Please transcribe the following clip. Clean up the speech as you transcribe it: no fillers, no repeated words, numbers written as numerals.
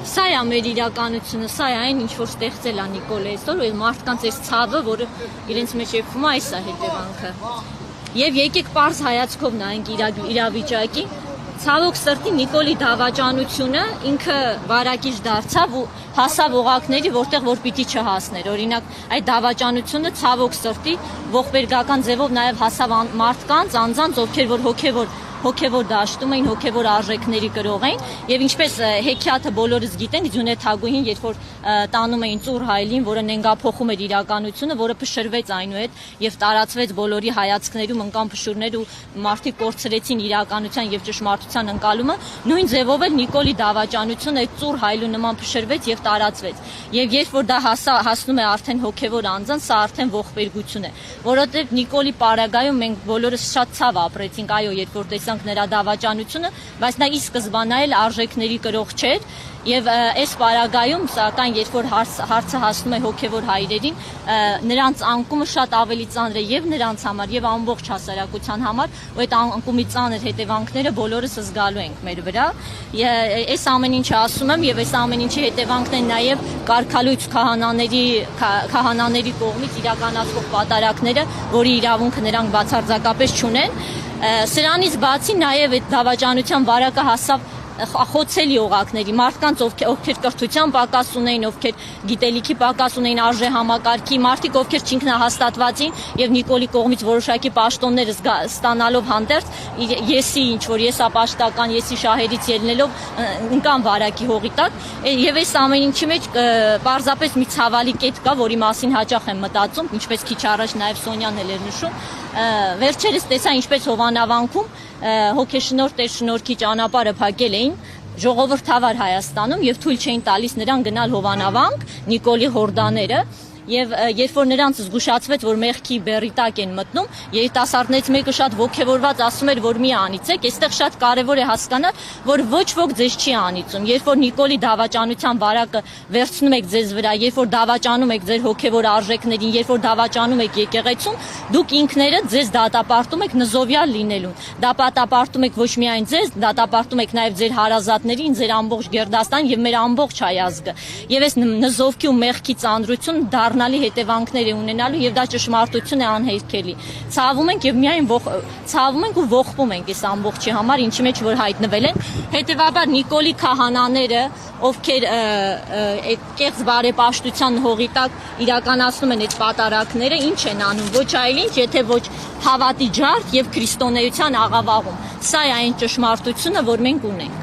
Սա է մեր իրականությունը, սա է այն, ինչ որ ստեղծել է Նիկոլը այսօր, ու մարդկանց այս ցավը, որը իրենց մեջ եփվում է, այս է հետևանքը։ Եվ եկեք պարզ հայացքով նայենք իրավիճակի։ Ցավոք սրտի Նիկոլի դավաճանությունը ինքը վարակիչ դարձավ ու հասավ օղակների, որտեղ որ պիտի չհասներ։ Օրինակ, այդ դավաճանությունը ցավոք սրտի ողբերգական ձևով նաև հասավ մարդկանց, անձանց, ովքեր որ հոգևոր դաշտում էին, հոգևոր արժեքների կրող էին, եւ ինչպես հեքիաթը բոլորս գիտեն, Ձյունե Թագուհին, երբ որ տանում էին ծուռ հայլին, որը նենգափոխում էր իրականությունը, որը փշրվեց այնուհետ եւ տարածվեց բոլորի հայացքներում, ընկան փշուրներ ու մարդիկ կորցրեցին իրականության եւ ճշմարտության ընկալումը, նույն ձևով էլ Նիկոլի դավաճանությունը այդ ծուռ հայլու նման փշրվեց եւ տարածվեց։ Եվ երբ որ դա հասնում է արդեն հոգևոր անձանց, սա արդեն ողբերգություն է, որովհետեւ Նիկոլի պարագայում մենք բոլորս շատ ցավ ապրեցինք, այո, երբ որ տեսանք նրա դավաճանությունը, բայց նա ի սկզբանե էլ արժեքների կրող չէր եւ այս պարագայում, սակայն երբ որ հարցը հասնում է հոգևոր հայրերին, նրանց անկումը շատ ավելի ծանր է եւ նրանց համար եւ ամբողջ հասարակության համար, ու այդ անկումի ծանր հետևանքները բոլորս զգալու ենք մեր վրա։ Այս ամեն ինչը ասում եմ եւ այս ամեն ինչի հետևանքն են նաեւ կարգալույց քահանաների կողմից իրականացվող պատարակները, որի իրավունքը նրանք բացարձակապես չունեն։ Սրանից բացի նաև այդ դավաճանության վարակը հասավ խոցելի օղակների, մարդկանց, ովքեր կրթության պակաս ունեին, ովքեր գիտելիքի պակաս ունեին, արժեհամակարգի, մարդիկ, ովքեր չինքնահաստատված էին եւ Նիկոլի կողմից որոշակի պաշտոններ ստանալով հանդերձ, եսի ինչ որ եսապաշտական, եսի շահերից ելնելով ընկան վարակի հողի տակ, եւ այս ամեն ինչի մեջ պարզապես մի ցավալի կետ կա, որի մասին հաճախ եմ մտածում, ինչպես քիչ առաջ նաեւ Սոնյան էլ էր նշում, վերջերս տեսա ինչպես Հովանավանքում հոգեշնորհ Տեր շնորհքի ճանապարհը փակել էին ժողովրդավար Հայաստանում եւ թույլ չէին տալիս նրան գնալ Հովանավանք, Նիկոլի հորդաները, եւ երբ որ նրանց զգուշացվեց, որ մեղքի բեռի տակ են մտնում, երիտասարդներից մեկը շատ ողջևորված ասում էր, որ մի անիծեք, այստեղ շատ կարեւոր է հասկանալ, որ ոչ ոք ձեզ չի անիծում։ Երբ որ Նիկոլի դավաճանության վարակը վերցնում եք ձեզ վրա, երբ որ դավաճանում եք ձեր հոգևոր արժեքներին, երբ որ դավաճանում եք եկեղեցում, դուք ինքներդ ձեզ դատապարտում եք նզովյալ լինելուն։ Դատապարտում եք ոչ միայն ձեզ, դատապարտում եք նաեւ ձեր հարազատներին, ձեր ամբողջ Գերդաստան եւ մեր ամբողջ հայ ազգը։ Եվ այս նզովքի ու մեղքի ծանրությունը դառնալի հետևանքներ է ունենալու եւ դա ճշմարտություն է անհերքելի։ Ցավում ենք եւ միայն ցավում ենք ու ողբում ենք այս ամբողջի համար, ինչի մեջ որ հայտնվել են։ Հետևաբար Նիկոլի քահանաները, ովքեր կեղծ բարեպաշտության հողի տակ իրականացնում են այդ պատարակները, ինչ են անում, ոչ այլ ինչ, եթե ոչ հավատի ջարդ եւ քրիստոնեության աղավաղում։ Սա է այն ճշմարտությունը, որ մենք ունենք։